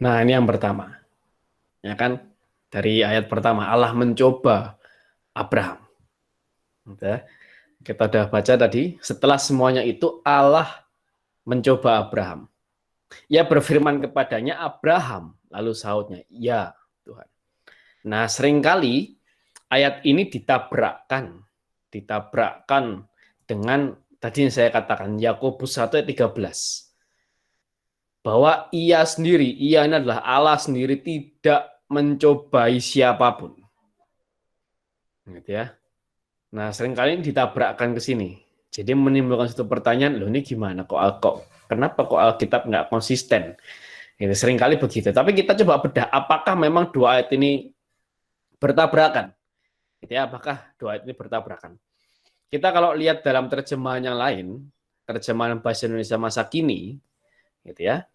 Nah, ini yang pertama. Ya kan? Dari ayat pertama, Allah mencoba Abraham. Kita udah baca tadi, setelah semuanya itu Allah mencoba Abraham. Ia berfirman kepadanya, Abraham. Lalu sahutnya, ya Tuhan. Nah, seringkali ayat ini ditabrakkan dengan tadi yang saya katakan Yakobus 1 ayat 13, bahwa ia ini adalah Allah sendiri, tidak mencobai siapapun, gitu ya. Nah, seringkali ini ditabrakkan ke sini, jadi menimbulkan satu pertanyaan, loh ini gimana kenapa kok Alkitab nggak konsisten, gitu. Seringkali begitu, tapi kita coba bedah apakah memang dua ayat ini bertabrakan, gitu ya. Apakah dua ayat ini bertabrakan? Kita kalau lihat dalam terjemahan yang lain, terjemahan bahasa Indonesia masa kini, gitu ya,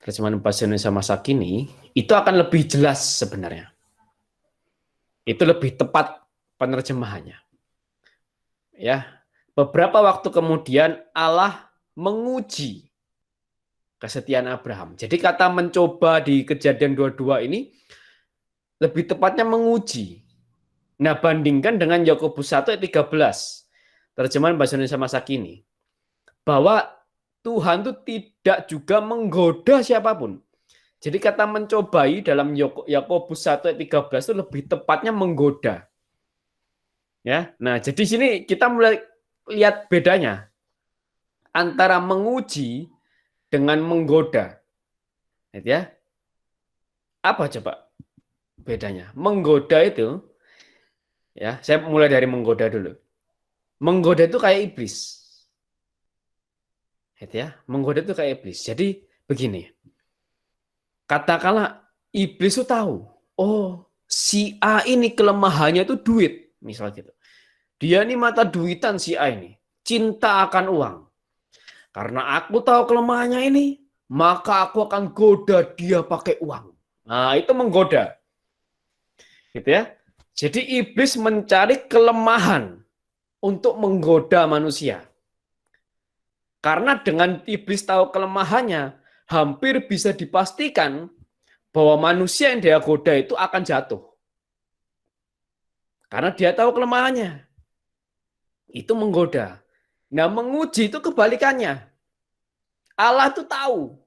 terjemahan bahasa Indonesia masa kini, itu akan lebih jelas sebenarnya. Itu lebih tepat penerjemahannya. Ya, beberapa waktu kemudian Allah menguji kesetiaan Abraham. Jadi kata mencoba di Kejadian 22 ini lebih tepatnya menguji. Nah, bandingkan dengan Yakobus 1 ayat 13, terjemahan bahasa Indonesia masa kini, bahwa Tuhan itu tidak juga menggoda siapapun. Jadi kata mencobai dalam Yakobus 1 ayat 13 itu lebih tepatnya menggoda. Ya. Nah, jadi sini kita mulai lihat bedanya antara menguji dengan menggoda. Ya. Apa coba bedanya? Menggoda itu, ya, saya mulai dari menggoda dulu. Menggoda itu kayak iblis. Ya, menggoda itu kayak iblis. Jadi begini, katakanlah iblis itu tahu, oh si A ini kelemahannya itu duit, misal gitu. Dia ini mata duitan si A ini, cinta akan uang. Karena aku tahu kelemahannya ini, maka aku akan goda dia pakai uang. Nah, itu menggoda. Gitu ya. Jadi iblis mencari kelemahan untuk menggoda manusia. Karena dengan iblis tahu kelemahannya, hampir bisa dipastikan bahwa manusia yang dia goda itu akan jatuh. Karena dia tahu kelemahannya. Itu menggoda. Nah, menguji itu kebalikannya. Allah itu tahu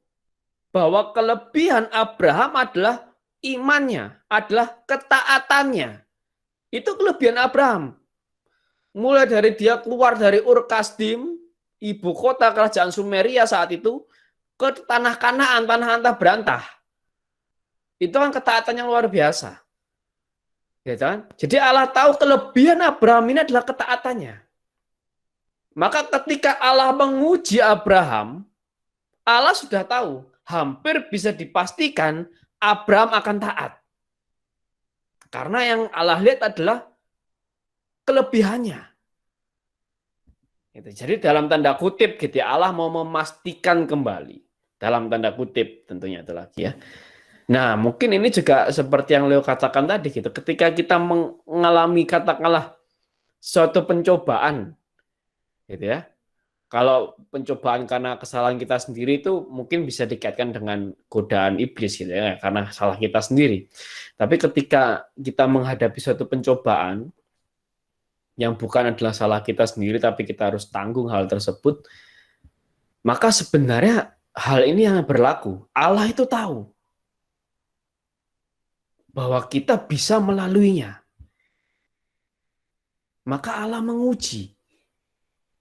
bahwa kelebihan Abraham adalah imannya, adalah ketaatannya. Itu kelebihan Abraham. Mulai dari dia keluar dari Ur Kasdim, ibu kota kerajaan Sumeria saat itu, ke tanah Kanaan, tanah antah berantah. Itu kan ketaatan yang luar biasa. Ya kan? Jadi Allah tahu kelebihan Abraham ini adalah ketaatannya. Maka ketika Allah menguji Abraham, Allah sudah tahu, hampir bisa dipastikan Abraham akan taat. Karena yang Allah lihat adalah kelebihannya. Jadi dalam tanda kutip gitu ya, Allah mau memastikan kembali. Dalam tanda kutip tentunya itu lagi ya. Nah, mungkin ini juga seperti yang Leo katakan tadi gitu. Ketika kita mengalami katakanlah suatu pencobaan gitu ya. Kalau pencobaan karena kesalahan kita sendiri itu mungkin bisa dikaitkan dengan godaan iblis gitu ya, karena salah kita sendiri. Tapi ketika kita menghadapi suatu pencobaan yang bukan adalah salah kita sendiri, tapi kita harus tanggung hal tersebut, maka sebenarnya hal ini yang berlaku. Allah itu tahu bahwa kita bisa melaluinya. Maka Allah menguji.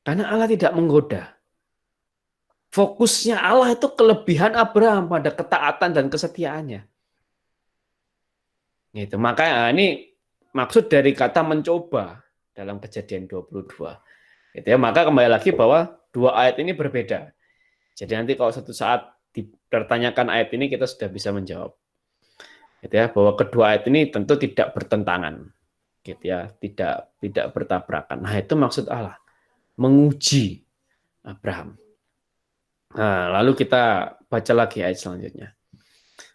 Karena Allah tidak menggoda. Fokusnya Allah itu kelebihan Abraham pada ketaatan dan kesetiaannya. Gitu. Maka ini maksud dari kata mencoba dalam Kejadian 22. Gitu ya. Maka kembali lagi bahwa dua ayat ini berbeda. Jadi nanti kalau suatu saat dipertanyakan ayat ini kita sudah bisa menjawab. Gitu ya, bahwa kedua ayat ini tentu tidak bertentangan. Gitu ya, tidak bertabrakan. Nah, itu maksud Allah, menguji Abraham. Nah, lalu kita baca lagi ayat selanjutnya.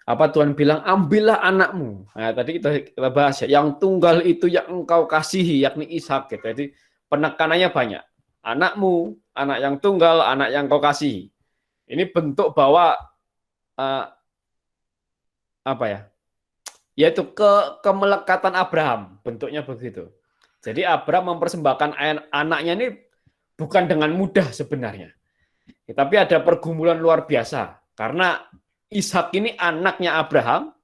Apa Tuhan bilang, ambillah anakmu. Nah, tadi kita bahas ya, yang tunggal itu yang engkau kasihi, yakni Ishak. Gitu. Jadi penekanannya banyak. Anakmu, anak yang tunggal, anak yang kau kasihi. Ini bentuk bahwa apa ya? Yaitu kemelekatan Abraham, bentuknya begitu. Jadi Abraham mempersembahkan anaknya ini bukan dengan mudah sebenarnya. Tapi ada pergumulan luar biasa karena Ishak ini anaknya Abraham,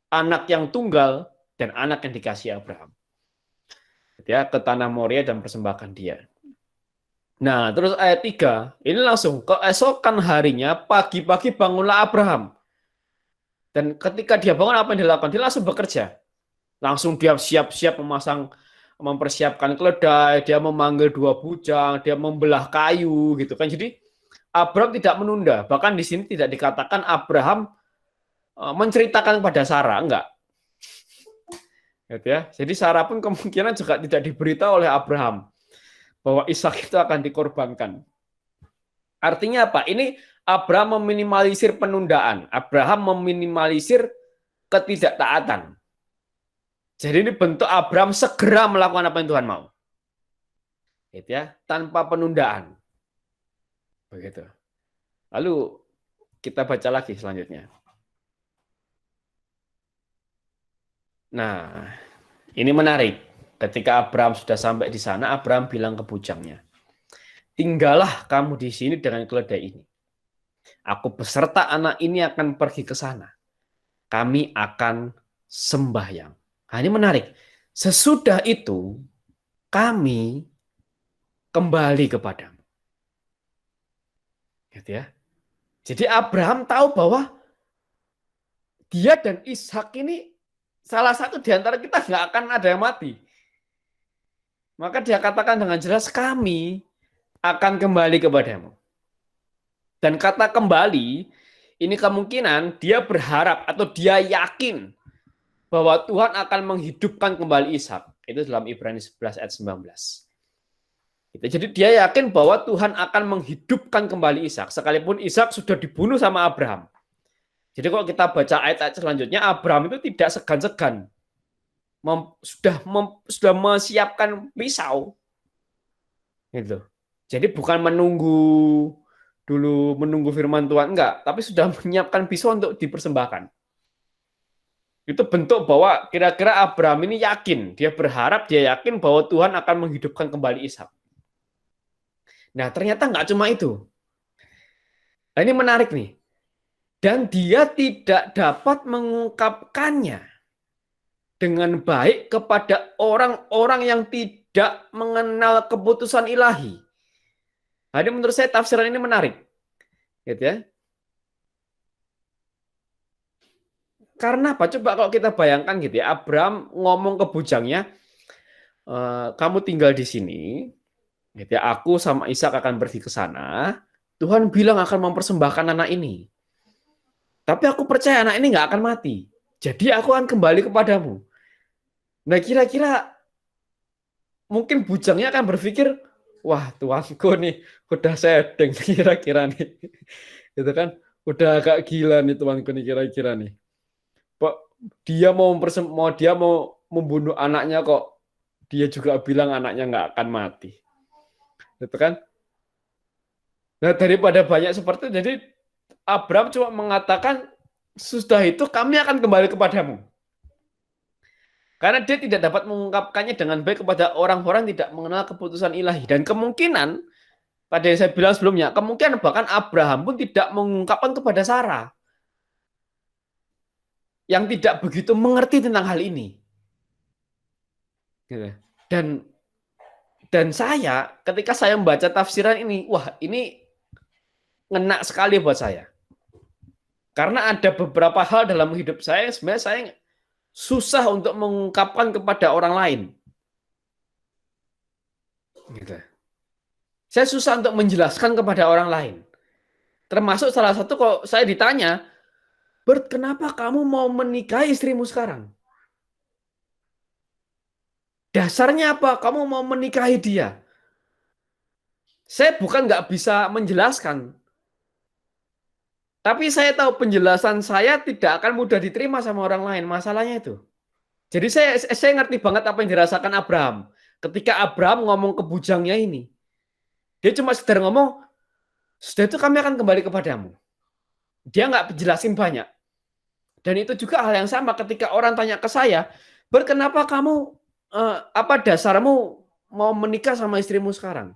anak yang tunggal dan anak yang dikasih Abraham. Ya, ke tanah Moria dan persembahkan dia. Nah, terus ayat 3, ini langsung keesokan harinya pagi-pagi bangunlah Abraham. Dan ketika dia bangun apa yang dilakukan? Dia langsung bekerja. Langsung dia siap-siap mempersiapkan keledai, dia memanggil 2 bujang, dia membelah kayu gitu kan. Jadi Abraham tidak menunda. Bahkan di sini tidak dikatakan Abraham menceritakan kepada Sarah, enggak. Gitu ya. Jadi Sarah pun kemungkinan juga tidak diberitahu oleh Abraham bahwa Ishak itu akan dikorbankan. Artinya apa? Ini Abraham meminimalisir penundaan. Abraham meminimalisir ketidaktaatan. Jadi ini bentuk Abraham segera melakukan apa yang Tuhan mau. Gitu ya, tanpa penundaan. Begitu. Lalu kita baca lagi selanjutnya. Nah, ini menarik. Ketika Abraham sudah sampai di sana, Abraham bilang ke bujangnya, tinggallah kamu di sini dengan keledai ini. Aku beserta anak ini akan pergi ke sana. Kami akan sembahyang. Nah, ini menarik. Sesudah itu, kami kembali kepadamu. Gitu ya. Jadi Abraham tahu bahwa dia dan Ishak ini salah satu di antara kita nggak akan ada yang mati. Maka dia katakan dengan jelas, kami akan kembali kepadamu. Dan kata kembali, ini kemungkinan dia berharap atau dia yakin bahwa Tuhan akan menghidupkan kembali Ishak. Itu dalam Ibrani 11 ayat 19. Jadi dia yakin bahwa Tuhan akan menghidupkan kembali Ishak, sekalipun Ishak sudah dibunuh sama Abraham. Jadi kalau kita baca ayat-ayat selanjutnya, Abraham itu tidak segan-segan. Sudah menyiapkan pisau. Gitu. Jadi bukan menunggu firman Tuhan, enggak, tapi sudah menyiapkan pisau untuk dipersembahkan. Itu bentuk bahwa kira-kira Abraham ini yakin, dia berharap, dia yakin bahwa Tuhan akan menghidupkan kembali Ishak. Nah, ternyata enggak cuma itu. Nah, ini menarik nih. Dan dia tidak dapat mengungkapkannya dengan baik kepada orang-orang yang tidak mengenal keputusan ilahi. Jadi menurut saya tafsiran ini menarik. Gitu ya. Karena apa? Coba kalau kita bayangkan gitu ya, Abraham ngomong ke bujangnya, kamu tinggal di sini, gitu ya, aku sama Ishak akan pergi ke sana, Tuhan bilang akan mempersembahkan anak ini. Tapi aku percaya anak ini nggak akan mati. Jadi aku akan kembali kepadamu. Nah kira-kira mungkin bujangnya akan berpikir, wah tuanku nih udah sedeng kira-kira nih. Gitu kan, udah agak gila nih tuanku nih kira-kira nih. Dia mau membunuh anaknya kok dia juga bilang anaknya nggak akan mati. Gitu kan? Nah daripada banyak seperti itu, jadi Abraham cuma mengatakan, sudah itu kami akan kembali kepadamu. Karena dia tidak dapat mengungkapkannya dengan baik kepada orang-orang tidak mengenal keputusan ilahi. Dan kemungkinan, pada yang saya bilang sebelumnya, kemungkinan bahkan Abraham pun tidak mengungkapkan kepada Sarah. Yang tidak begitu mengerti tentang hal ini. Dan saya, ketika saya membaca tafsiran ini, wah ini ngena sekali buat saya. Karena ada beberapa hal dalam hidup saya sebenarnya saya susah untuk mengungkapkan kepada orang lain. Gitu. Saya susah untuk menjelaskan kepada orang lain. Termasuk salah satu kalau saya ditanya, Bert, kenapa kamu mau menikahi istrimu sekarang? Dasarnya apa? Kamu mau menikahi dia? Saya bukan nggak bisa menjelaskan. Tapi saya tahu penjelasan saya tidak akan mudah diterima sama orang lain. Masalahnya itu. Jadi saya ngerti banget apa yang dirasakan Abraham. Ketika Abraham ngomong ke bujangnya ini. Dia cuma sekedar ngomong, sudah itu kami akan kembali kepadamu. Dia nggak jelasin banyak. Dan itu juga hal yang sama ketika orang tanya ke saya, "Kenapa kamu apa dasarmu mau menikah sama istrimu sekarang?"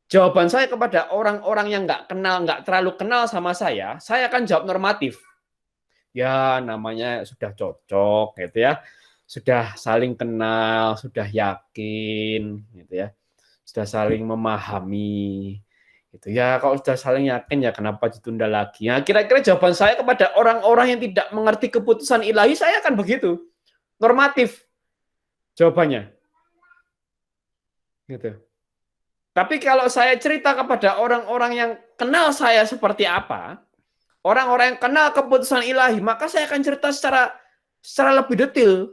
Jawaban saya kepada orang-orang yang nggak terlalu kenal sama saya akan jawab normatif. Ya, namanya sudah cocok gitu ya. Sudah saling kenal, sudah yakin gitu ya. Sudah saling memahami gitu ya. Kalau sudah saling yakin ya kenapa ditunda lagi? Nah, kira-kira jawaban saya kepada orang-orang yang tidak mengerti keputusan ilahi saya akan begitu. Normatif jawabannya. Gitu. Tapi kalau saya cerita kepada orang-orang yang kenal saya seperti apa, orang-orang yang kenal keputusan ilahi, maka saya akan cerita secara lebih detail.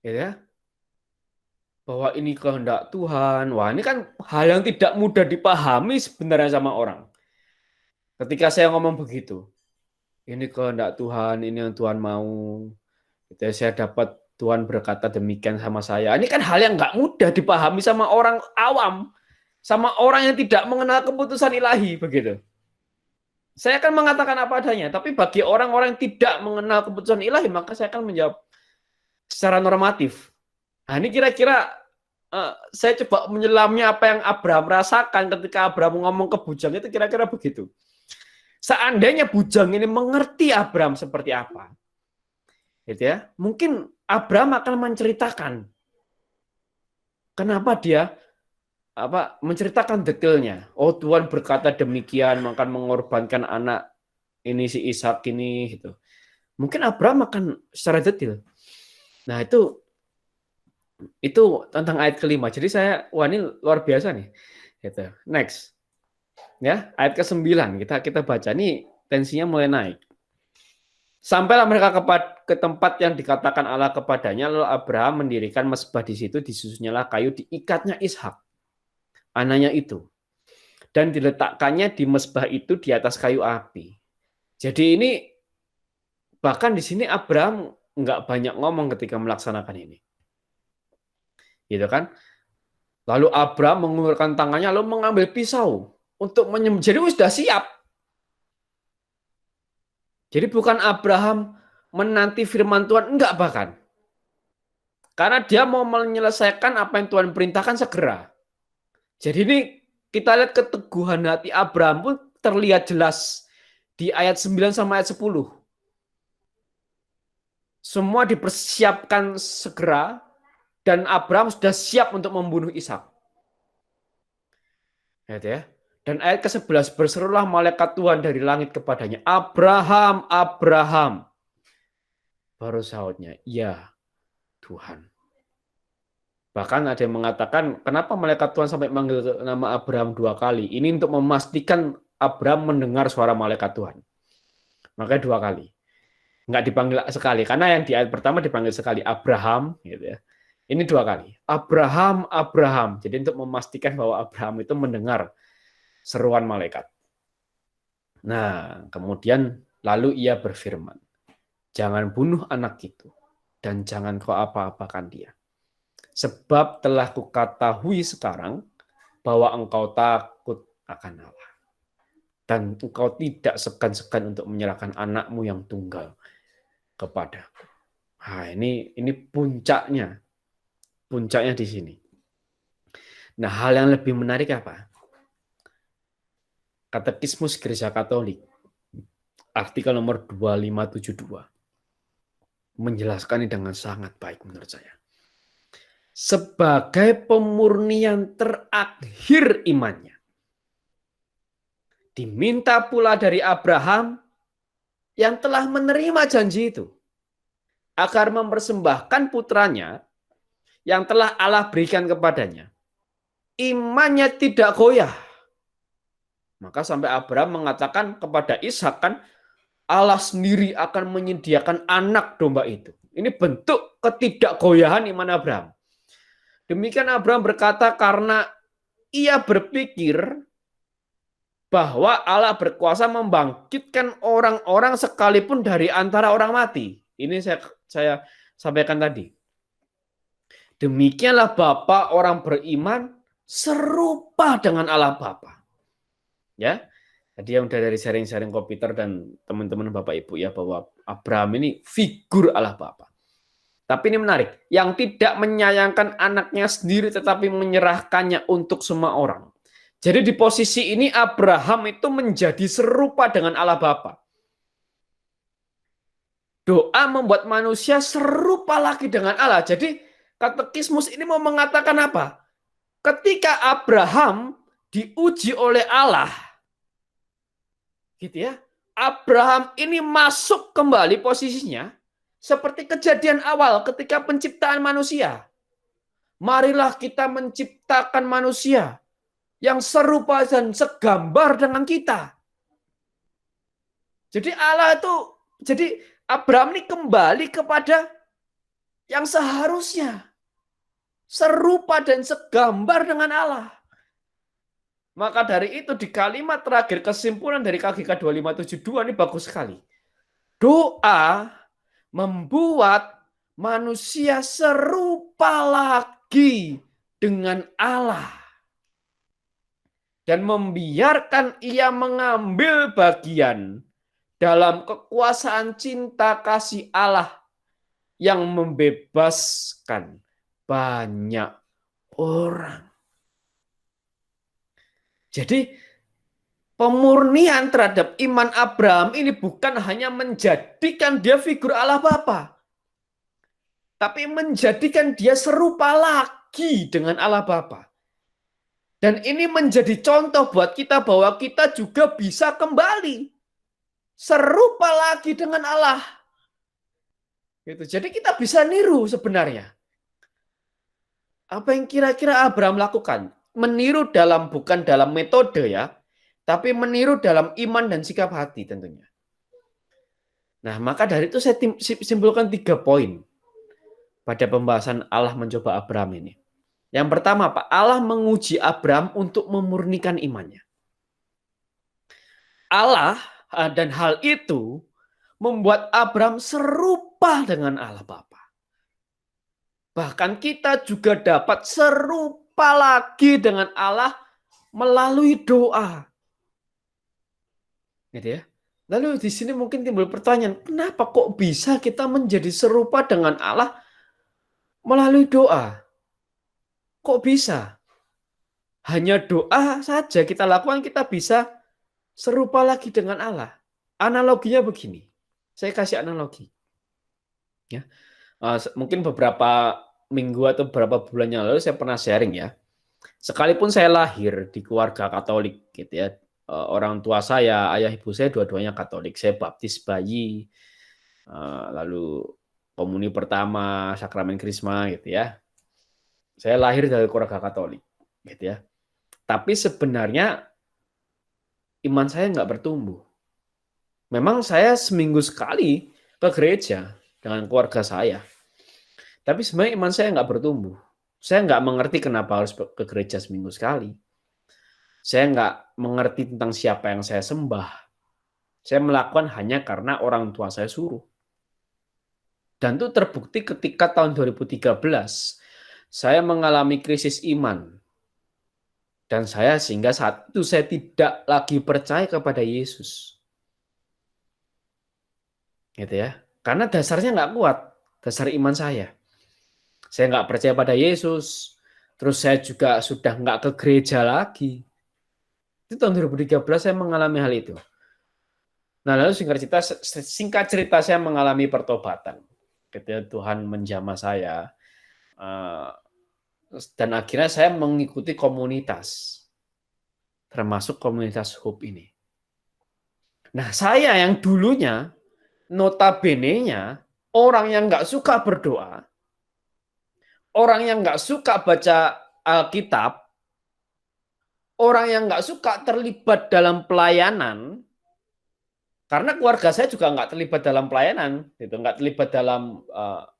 Ya, bahwa ini kehendak Tuhan. Wah, ini kan hal yang tidak mudah dipahami sebenarnya sama orang. Ketika saya ngomong begitu, ini kehendak Tuhan, ini yang Tuhan mau. Gitu ya, saya dapat Tuhan berkata demikian sama saya. Ini kan hal yang nggak mudah dipahami sama orang awam, sama orang yang tidak mengenal keputusan ilahi, begitu. Saya akan mengatakan apa adanya, tapi bagi orang-orang yang tidak mengenal keputusan ilahi, maka saya akan menjawab secara normatif. Nah, ini kira-kira saya coba menyelamnya apa yang Abraham rasakan ketika Abraham ngomong ke bujang itu kira-kira begitu. Seandainya bujang ini mengerti Abraham seperti apa, gitu ya, mungkin Abraham akan menceritakan kenapa dia menceritakan detailnya. Oh, Tuhan berkata demikian, akan mengorbankan anak ini si Ishak ini gitu. Mungkin Abraham akan secara detail. Nah, itu tentang ayat kelima. Jadi wah ini luar biasa nih. Gitu. Next. Ya, ayat ke-9 kita baca. Ini tensinya mulai naik. Sampailah mereka ke tempat yang dikatakan Allah kepadanya, lalu Abraham mendirikan mezbah di situ, disusunnya kayu, diikatnya Ishak, anaknya itu. Dan diletakkannya di mezbah itu di atas kayu api. Jadi ini bahkan di sini Abraham nggak banyak ngomong ketika melaksanakan ini. Gitu kan? Lalu Abraham mengulurkan tangannya lalu mengambil pisau untuk menyembelih. Jadi sudah siap. Jadi bukan Abraham menanti firman Tuhan, enggak bahkan. Karena dia mau menyelesaikan apa yang Tuhan perintahkan segera. Jadi ini kita lihat keteguhan hati Abraham pun terlihat jelas di ayat 9 sampai ayat 10. Semua dipersiapkan segera dan Abraham sudah siap untuk membunuh Ishak. Ya. Dan ayat ke-11, berserulah malaikat Tuhan dari langit kepadanya, Abraham, Abraham. Baru sahutnya, ya Tuhan. Bahkan ada yang mengatakan, kenapa malaikat Tuhan sampai manggil nama Abraham 2 kali? Ini untuk memastikan Abraham mendengar suara malaikat Tuhan. Makanya 2 kali. Nggak dipanggil sekali, karena yang di ayat pertama dipanggil sekali, Abraham. Gitu ya. Ini 2 kali. Abraham, Abraham. Jadi untuk memastikan bahwa Abraham itu mendengar seruan malaikat. Nah, kemudian lalu ia berfirman, jangan bunuh anak itu, dan jangan kau apa-apakan dia. Sebab telah kuketahui sekarang bahwa engkau takut akan Allah. Dan engkau tidak segan-segan untuk menyerahkan anakmu yang tunggal kepadaku. Nah, ini puncaknya. Puncaknya di sini. Nah, hal yang lebih menarik apa? Katekismus Gereja Katolik, artikel nomor 2572, menjelaskan ini dengan sangat baik menurut saya. Sebagai pemurnian terakhir imannya, diminta pula dari Abraham yang telah menerima janji itu, agar mempersembahkan putranya yang telah Allah berikan kepadanya. Imannya tidak goyah. Maka sampai Abraham mengatakan kepada Ishak kan, Allah sendiri akan menyediakan anak domba itu. Ini bentuk ketidakgoyahan iman Abraham. Demikian Abraham berkata karena ia berpikir bahwa Allah berkuasa membangkitkan orang-orang sekalipun dari antara orang mati. Ini saya sampaikan tadi. Demikianlah Bapa orang beriman serupa dengan Allah Bapa. Ya. Tadi yang udah dari sharing-sharing komputer dan teman-teman Bapak Ibu ya, bahwa Abraham ini figur Allah Bapa. Tapi ini menarik, yang tidak menyayangkan anaknya sendiri tetapi menyerahkannya untuk semua orang. Jadi di posisi ini Abraham itu menjadi serupa dengan Allah Bapa. Doa membuat manusia serupa lagi dengan Allah. Jadi katekismus ini mau mengatakan apa? Ketika Abraham diuji oleh Allah, gitu ya, Abraham ini masuk kembali posisinya seperti kejadian awal ketika penciptaan manusia. Marilah kita menciptakan manusia yang serupa dan segambar dengan kita. Jadi Abraham ini kembali kepada yang seharusnya serupa dan segambar dengan Allah. Maka dari itu di kalimat terakhir kesimpulan dari KGK 2572 ini bagus sekali. Doa membuat manusia serupa lagi dengan Allah. Dan membiarkan ia mengambil bagian dalam kekuasaan cinta kasih Allah yang membebaskan banyak orang. Jadi pemurnian terhadap iman Abraham ini bukan hanya menjadikan dia figur Allah Bapa, tapi menjadikan dia serupa lagi dengan Allah Bapa. Dan ini menjadi contoh buat kita bahwa kita juga bisa kembali serupa lagi dengan Allah. Gitu. Jadi kita bisa niru sebenarnya. Apa yang kira-kira Abraham lakukan? Meniru bukan dalam metode ya, tapi meniru dalam iman dan sikap hati tentunya. Nah, maka dari itu saya simpulkan 3 poin pada pembahasan Allah mencoba Abraham ini. Yang pertama, Pak, Allah menguji Abraham untuk memurnikan imannya. Allah dan hal itu membuat Abraham serupa dengan Allah Bapa. Bahkan kita juga dapat serupa lagi dengan Allah melalui doa. Gitu ya. Lalu di sini mungkin timbul pertanyaan, kenapa kok bisa kita menjadi serupa dengan Allah melalui doa? Kok bisa? Hanya doa saja kita lakukan, kita bisa serupa lagi dengan Allah. Analoginya begini. Saya kasih analogi. Ya. Mungkin beberapa minggu atau beberapa bulan yang lalu saya pernah sharing ya. Sekalipun saya lahir di keluarga Katolik gitu ya. Orang tua saya, ayah ibu saya dua-duanya Katolik. Saya baptis bayi, lalu komuni pertama, sakramen krisma gitu ya. Saya lahir dari keluarga Katolik gitu ya. Tapi sebenarnya iman saya nggak bertumbuh. Memang saya seminggu sekali ke gereja dengan keluarga saya. Tapi sebenarnya iman saya nggak bertumbuh. Saya nggak mengerti kenapa harus ke gereja seminggu sekali. Saya nggak mengerti tentang siapa yang saya sembah. Saya melakukan hanya karena orang tua saya suruh. Dan itu terbukti ketika tahun 2013, saya mengalami krisis iman. Dan sehingga saat itu saya tidak lagi percaya kepada Yesus. Gitu ya. Karena dasarnya nggak kuat, dasar iman saya. Saya nggak percaya pada Yesus, terus saya juga sudah nggak ke gereja lagi. Itu tahun 2013 saya mengalami hal itu. Nah, lalu singkat cerita saya mengalami pertobatan. Ketika Tuhan menjamah saya, dan akhirnya saya mengikuti komunitas, termasuk komunitas Hope ini. Nah, saya yang dulunya notabene-nya orang yang nggak suka berdoa, orang yang nggak suka baca Alkitab, orang yang nggak suka terlibat dalam pelayanan, karena keluarga saya juga nggak terlibat dalam pelayanan, gitu, nggak terlibat dalam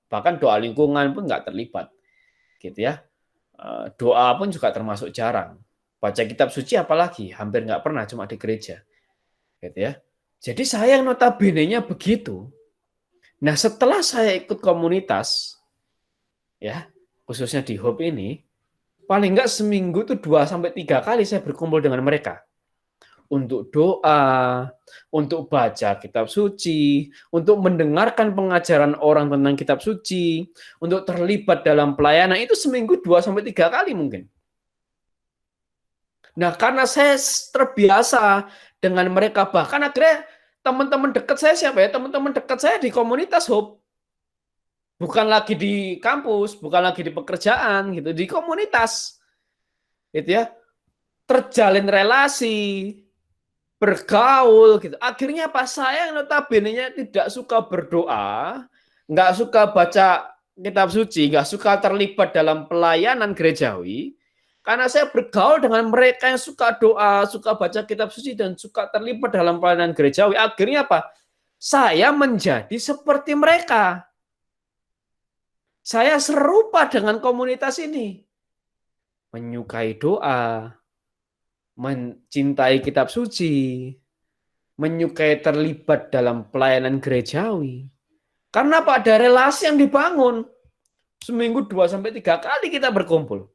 bahkan doa lingkungan pun nggak terlibat, gitu ya. Doa pun juga termasuk jarang. Baca kitab suci apalagi hampir nggak pernah, cuma di gereja, gitu ya. Jadi saya yang notabene-nya begitu. Nah, setelah saya ikut komunitas, ya khususnya di Hope ini, paling nggak seminggu tuh 2-3 kali saya berkumpul dengan mereka. untuk doa, untuk baca kitab suci, untuk mendengarkan pengajaran orang tentang kitab suci, untuk terlibat dalam pelayanan itu seminggu 2 sampai 3 kali mungkin. Nah, karena saya terbiasa dengan mereka, bahkan akhirnya teman-teman dekat saya siapa ya? Teman-teman dekat saya di komunitas Hope. Bukan lagi di kampus, bukan lagi di pekerjaan gitu, di komunitas. Gitu ya. Terjalin relasi, bergaul gitu. Akhirnya apa? Saya yang notabene-nya tidak suka berdoa, nggak suka baca kitab suci, nggak suka terlibat dalam pelayanan gerejawi, karena saya bergaul dengan mereka yang suka doa, suka baca kitab suci, dan suka terlibat dalam pelayanan gerejawi. Akhirnya apa? Saya menjadi seperti mereka. Saya serupa dengan komunitas ini. Menyukai doa, mencintai kitab suci, menyukai terlibat dalam pelayanan gerejawi. Karena apa? Ada relasi yang dibangun. Seminggu 2 sampai 3 kali kita berkumpul.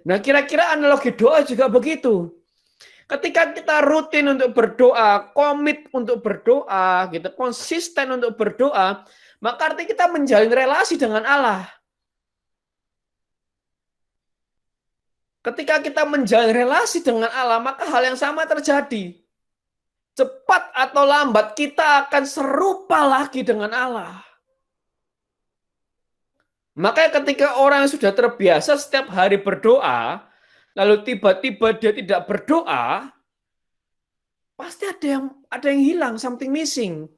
Nah, kira-kira analogi doa juga begitu. Ketika kita rutin untuk berdoa, komit untuk berdoa, gitu, konsisten untuk berdoa, maka artinya kita menjalin relasi dengan Allah. Ketika kita menjalin relasi dengan Allah, maka hal yang sama terjadi. Cepat atau lambat kita akan serupa lagi dengan Allah. Makanya ketika orang yang sudah terbiasa setiap hari berdoa, lalu tiba-tiba dia tidak berdoa, pasti ada yang hilang, something missing.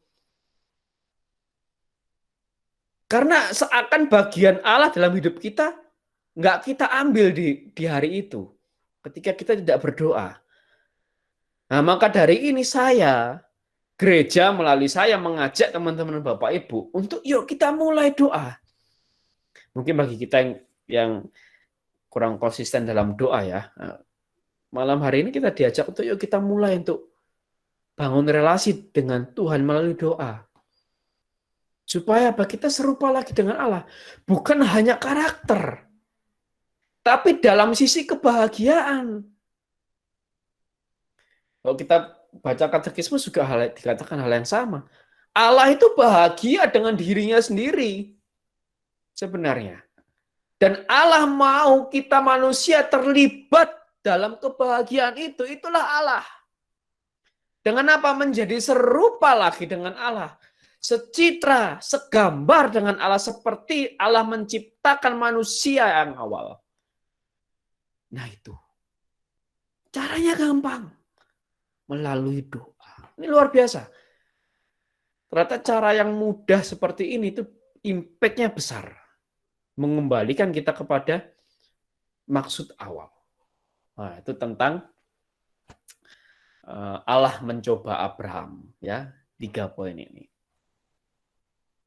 Karena seakan bagian Allah dalam hidup kita nggak kita ambil di hari itu, ketika kita tidak berdoa. Nah, maka dari ini gereja melalui saya mengajak teman-teman Bapak Ibu untuk yuk kita mulai doa. Mungkin bagi kita yang kurang konsisten dalam doa ya, malam hari ini kita diajak untuk yuk kita mulai untuk bangun relasi dengan Tuhan melalui doa. Supaya apa? Kita serupa lagi dengan Allah. Bukan hanya karakter, tapi dalam sisi kebahagiaan. Kalau kita baca katekismus juga dikatakan hal yang sama. Allah itu bahagia dengan dirinya sendiri sebenarnya. Dan Allah mau kita manusia terlibat dalam kebahagiaan itu. Itulah Allah. Dengan apa? Menjadi serupa lagi dengan Allah. Secitra, segambar dengan Allah seperti Allah menciptakan manusia yang awal. Nah itu. Caranya gampang. Melalui doa. Ini luar biasa. Ternyata cara yang mudah seperti ini itu impact-nya besar. Mengembalikan kita kepada maksud awal. Nah, itu tentang Allah mencoba Abraham, ya, 3 poin ini.